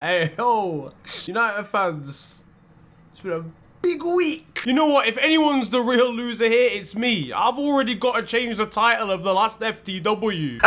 Hey, yo, United fans, it's been a big week. You know what? If anyone's the real loser here, it's me. I've already got to change the title of the last FTW.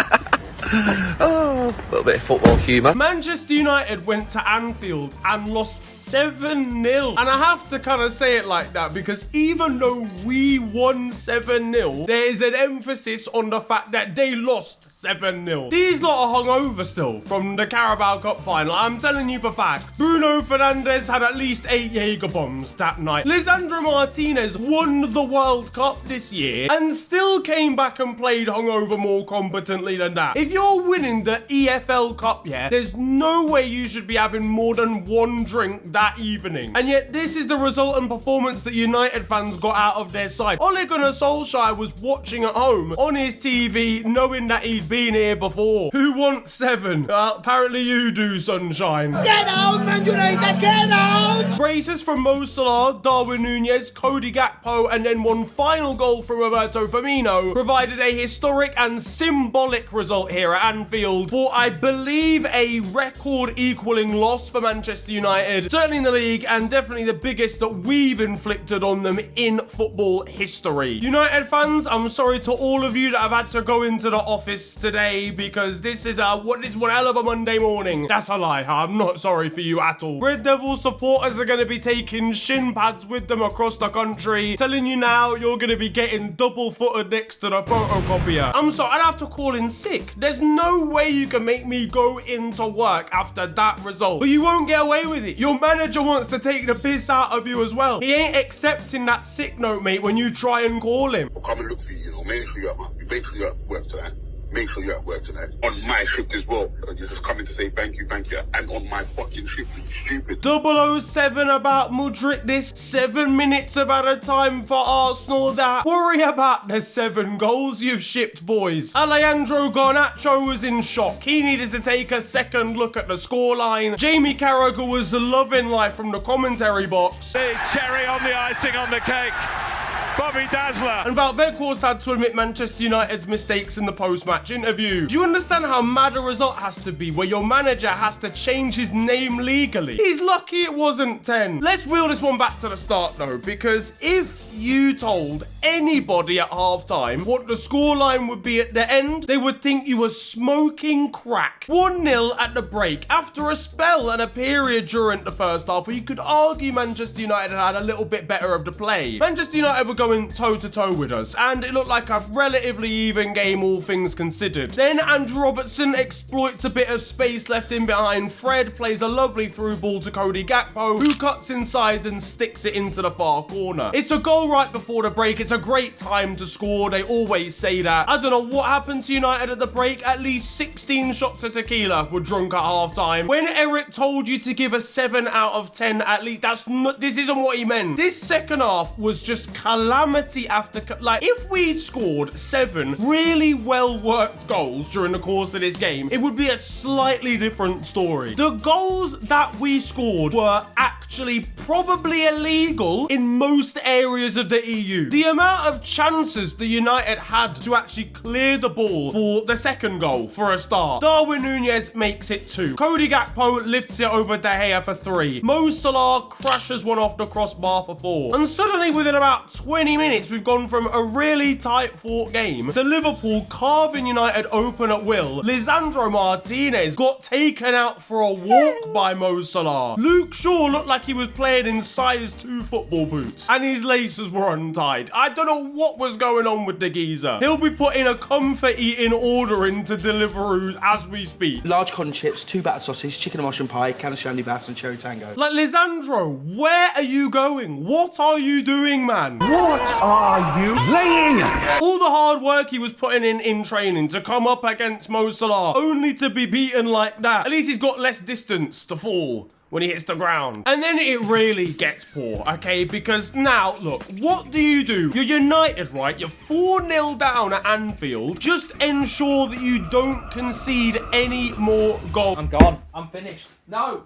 Oh, a little bit of football humour. Manchester United went to Anfield and lost 7-0. And I have to kind of say it like that because even though we won 7-0, there's an emphasis on the fact that they lost 7-0. These lot are hungover still from the Carabao Cup final. I'm telling you for facts. Bruno Fernandes had at least 8 Jaeger bombs that night. Lisandro Martinez won the World Cup this year and still came back and played hungover more competently than that. If you're winning the EFL Cup, yeah, there's no way you should be having more than one drink that evening. And yet this is the result and performance that United fans got out of their side. Ole Gunnar Solskjaer was watching at home on his TV knowing that he'd been here before. Who wants 7? Well, apparently you do, sunshine. Get out, Man United, get out! Braces from Mo Salah, Darwin Nunez, Cody Gakpo, and then one final goal from Roberto Firmino provided a historic and symbolic result here at Anfield for, I believe, a record equaling loss for Manchester United, certainly in the league and definitely the biggest that we've inflicted on them in football history. United fans, I'm sorry to all of you that have had to go into the office today because this is one hell of a Monday morning. That's a lie. I'm not sorry for you at all. Red Devil supporters are going to be taking shin pads with them across the country, telling you now you're going to be getting double-footed next to the photocopier. I'm sorry, I'd have to call in sick. There's no way you can make me go into work after that result. But you won't get away with it. Your manager wants to take the piss out of you as well. He ain't accepting that sick note, mate, when you try and call him. I'll come and look for you, make sure you're at work tonight. Make sure you're at work tonight. On my shift as well. You're just coming to say thank you, and on my fucking shift, you stupid. 007 about Mudryk this, 7 minutes about a time for Arsenal that. Worry about the 7 goals you've shipped, boys. Alejandro Garnacho was in shock. He needed to take a second look at the scoreline. Jamie Carragher was loving life from the commentary box. Big cherry on the icing on the cake. Bobby Dazzler. And Wout Weghorst had to admit Manchester United's mistakes in the post-match interview. Do you understand how mad a result has to be where your manager has to change his name legally? He's lucky it wasn't 10. Let's wheel this one back to the start though, because if you told anybody at half-time what the scoreline would be at the end, they would think you were smoking crack. 1-0 at the break after a spell and a period during the first half where you could argue Manchester United had a little bit better of the play. Manchester United were going toe-to-toe with us, and it looked like a relatively even game, all things considered. Then Andrew Robertson exploits a bit of space left in behind. Fred plays a lovely through ball to Cody Gakpo, who cuts inside and sticks it into the far corner. It's a goal right before the break. It's a great time to score. They always say that. I don't know what happened to United at the break. At least 16 shots of tequila were drunk at half-time. When Eric told you to give a 7 out of 10, at least this isn't what he meant. This second half was just calamity after like, if we'd scored 7 really well-worked goals during the course of this game, it would be a slightly different story. The goals that we scored were actually probably illegal in most areas of the EU. The amount of chances the United had to actually clear the ball for the second goal, for a start. Darwin Nunez makes it 2. Cody Gakpo lifts it over De Gea for 3. Mo Salah crashes one off the crossbar for 4. And suddenly within about 20 minutes, we've gone from a really tight-fought game to Liverpool carving United open at will. Lisandro Martinez got taken out for a walk by Mo Salah. Luke Shaw looked like he was playing in size 2 football boots, and his laces were untied. I don't know what was going on with the geezer. He'll be putting a comfort eating order into Deliveroo as we speak. Large cotton chips, 2 battered sausage, chicken and mushroom pie, can of shandy bass and cherry tango. Like, Lisandro, where are you going? What are you doing, man? What are you laying at? All the hard work he was putting in training to come up against Mo Salah, only to be beaten like that. At least he's got less distance to fall when he hits the ground. And then it really gets poor, okay? Because now, look, what do? You're United, right? You're 4-0 down at Anfield. Just ensure that you don't concede any more goals. I'm gone. I'm finished. No.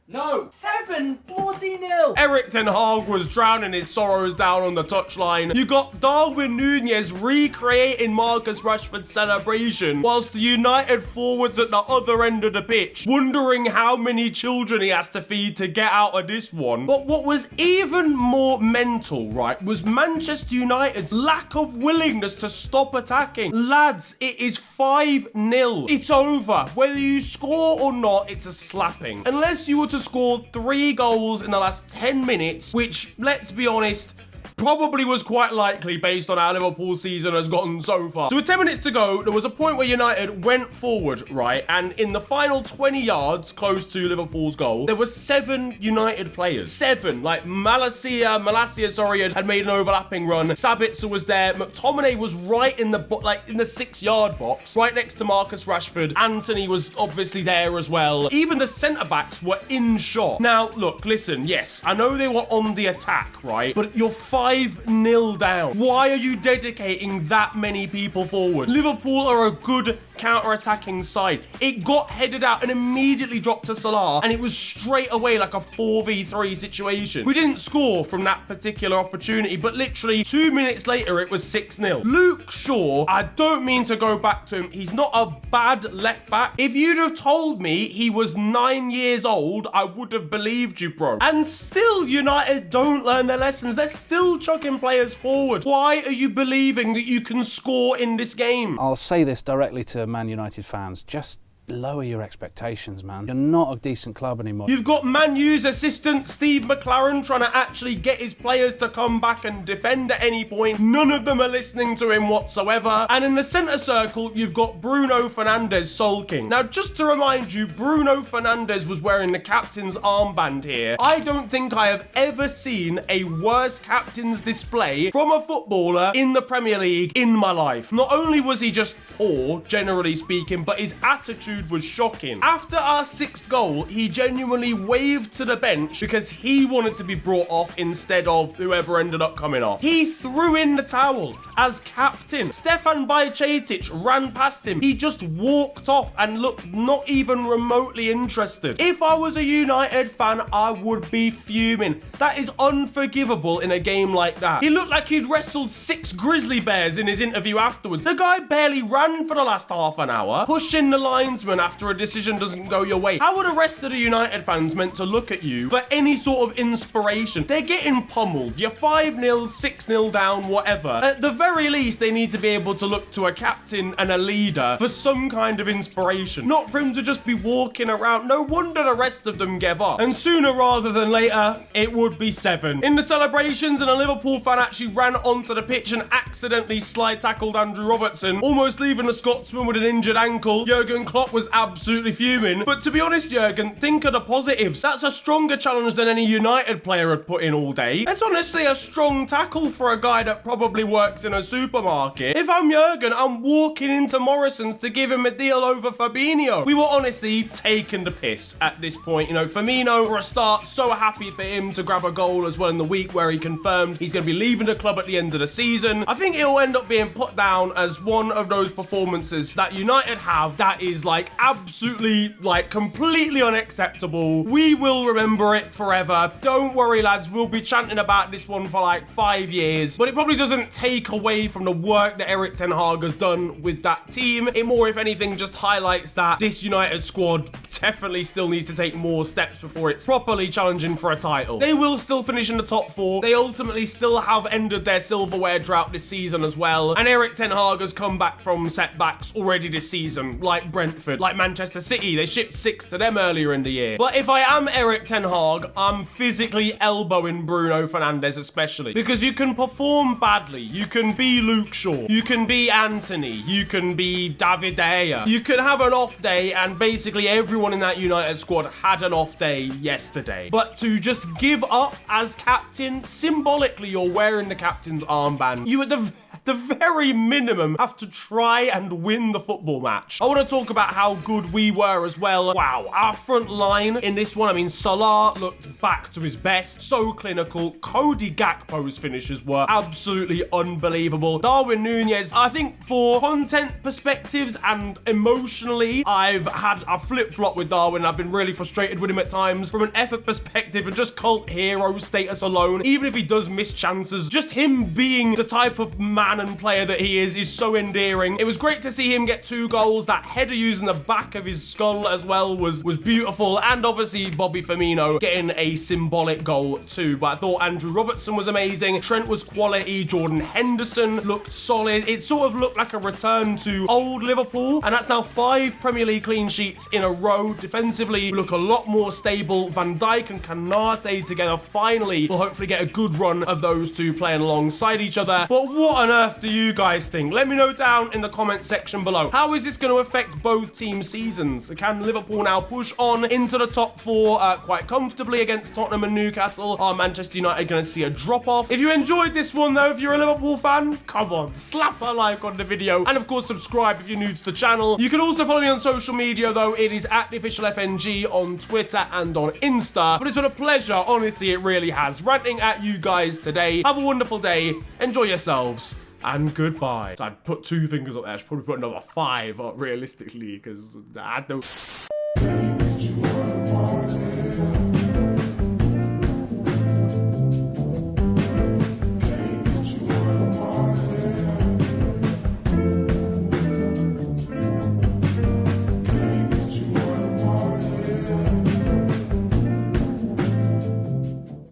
No. 7-0. Erik ten Hag was drowning his sorrows down on the touchline. You got Darwin Nunez recreating Marcus Rashford's celebration, whilst the United forwards at the other end of the pitch, wondering how many children he has to feed to get out of this one. But what was even more mental, right, was Manchester United's lack of willingness to stop attacking. Lads, it is 5-0. It's over. Whether you score or not, it's a slapping. Unless you were to score 3 goals in the last 10 minutes, which, let's be honest, probably was quite likely based on how Liverpool's season has gotten so far. So with 10 minutes to go, there was a point where United went forward, right? And in the final 20 yards close to Liverpool's goal, there were 7 United players. 7. Like Malacia, had made an overlapping run. Sabitzer was there. McTominay was right in the 6-yard box, right next to Marcus Rashford. Anthony was obviously there as well. Even the centre-backs were in shot. Now, look, listen, yes, I know they were on the attack, right? But you're 5-0 down. Why are you dedicating that many people forward? Liverpool are a good counter-attacking side. It got headed out and immediately dropped to Salah, and it was straight away like a 4v3 situation. We didn't score from that particular opportunity, but literally 2 minutes later, it was 6-0. Luke Shaw, I don't mean to go back to him. He's not a bad left back. If you'd have told me he was 9 years old, I would have believed you, bro. And still, United don't learn their lessons. They're still chucking players forward. Why are you believing that you can score in this game? I'll say this directly to Man United fans. Just lower your expectations, man. You're not a decent club anymore. You've got Man U's assistant Steve McLaren trying to actually get his players to come back and defend at any point. None of them are listening to him whatsoever. And in the centre circle, you've got Bruno Fernandes sulking. Now, just to remind you, Bruno Fernandes was wearing the captain's armband here. I don't think I have ever seen a worse captain's display from a footballer in the Premier League in my life. Not only was he just poor, generally speaking, but his attitude was shocking. After our 6th goal, he genuinely waved to the bench because he wanted to be brought off instead of whoever ended up coming off. He threw in the towel as captain. Stefan Bajcetic ran past him. He just walked off and looked not even remotely interested. If I was a United fan, I would be fuming. That is unforgivable in a game like that. He looked like he'd wrestled 6 grizzly bears in his interview afterwards. The guy barely ran for the last half an hour, pushing the linesman after a decision doesn't go your way. How are the rest of the United fans meant to look at you for any sort of inspiration? They're getting pummeled. You're 5-0, 6-0 down, whatever. At the very least, they need to be able to look to a captain and a leader for some kind of inspiration. Not for him to just be walking around. No wonder the rest of them gave up. And sooner rather than later, it would be 7. In the celebrations, and a Liverpool fan actually ran onto the pitch and accidentally slide tackled Andrew Robertson, almost leaving the Scotsman with an injured ankle. Jurgen Klopp was absolutely fuming. But to be honest, Jurgen, think of the positives. That's a stronger challenge than any United player had put in all day. It's honestly a strong tackle for a guy that probably works in a supermarket. If I'm Jurgen, I'm walking into Morrison's to give him a deal over Fabinho. We were honestly taking the piss at this point. You know, Firmino, for a start, so happy for him to grab a goal as well in the week where he confirmed he's going to be leaving the club at the end of the season. I think it'll end up being put down as one of those performances that United have that is like absolutely, like, completely unacceptable. We will remember it forever. Don't worry, lads. We'll be chanting about this one for like 5 years. But it probably doesn't take away from the work that Erik ten Hag has done with that team. It more, if anything, just highlights that this United squad definitely still needs to take more steps before it's properly challenging for a title. They will still finish in the top 4. They ultimately still have ended their silverware drought this season as well. And Erik ten Hag has come back from setbacks already this season, like Brentford, like Manchester City. They shipped 6 to them earlier in the year. But if I am Erik ten Hag, I'm physically elbowing Bruno Fernandes especially, because you can perform badly. You can be Luke Shaw. You can be Anthony. You can be David De Gea. You can have an off day, and basically everyone in that United squad had an off day yesterday. But to just give up as captain, symbolically you're wearing the captain's armband. You at the at the very minimum, have to try and win the football match. I want to talk about how good we were as well. Wow, our front line in this one, I mean, Salah looked back to his best. So clinical. Cody Gakpo's finishes were absolutely unbelievable. Darwin Nunez, I think for content perspectives and emotionally, I've had a flip-flop with Darwin. I've been really frustrated with him at times. From an effort perspective and just cult hero status alone, even if he does miss chances, just him being the type of man and player that he is so endearing. It was great to see him get 2 goals. That header using the back of his skull as well was beautiful. And obviously Bobby Firmino getting a symbolic goal too. But I thought Andrew Robertson was amazing. Trent was quality. Jordan Henderson looked solid. It sort of looked like a return to old Liverpool. And that's now 5 Premier League clean sheets in a row. Defensively, we look a lot more stable. Van Dijk and Kanate together finally will hopefully get a good run of those two playing alongside each other. But what on earth do you guys think? Let me know down in the comment section below. How is this going to affect both team seasons? Can Liverpool now push on into the top 4 quite comfortably against Tottenham and Newcastle? Are Manchester United going to see a drop-off? If you enjoyed this one though, if you're a Liverpool fan, come on, slap a like on the video. And of course, subscribe if you're new to the channel. You can also follow me on social media though. It is at the official FNG on Twitter and on Insta. But it's been a pleasure, honestly, it really has, ranting at you guys today. Have a wonderful day, enjoy yourselves, and goodbye. I'd put 2 fingers up there. I should probably put another 5 up realistically, because I don't...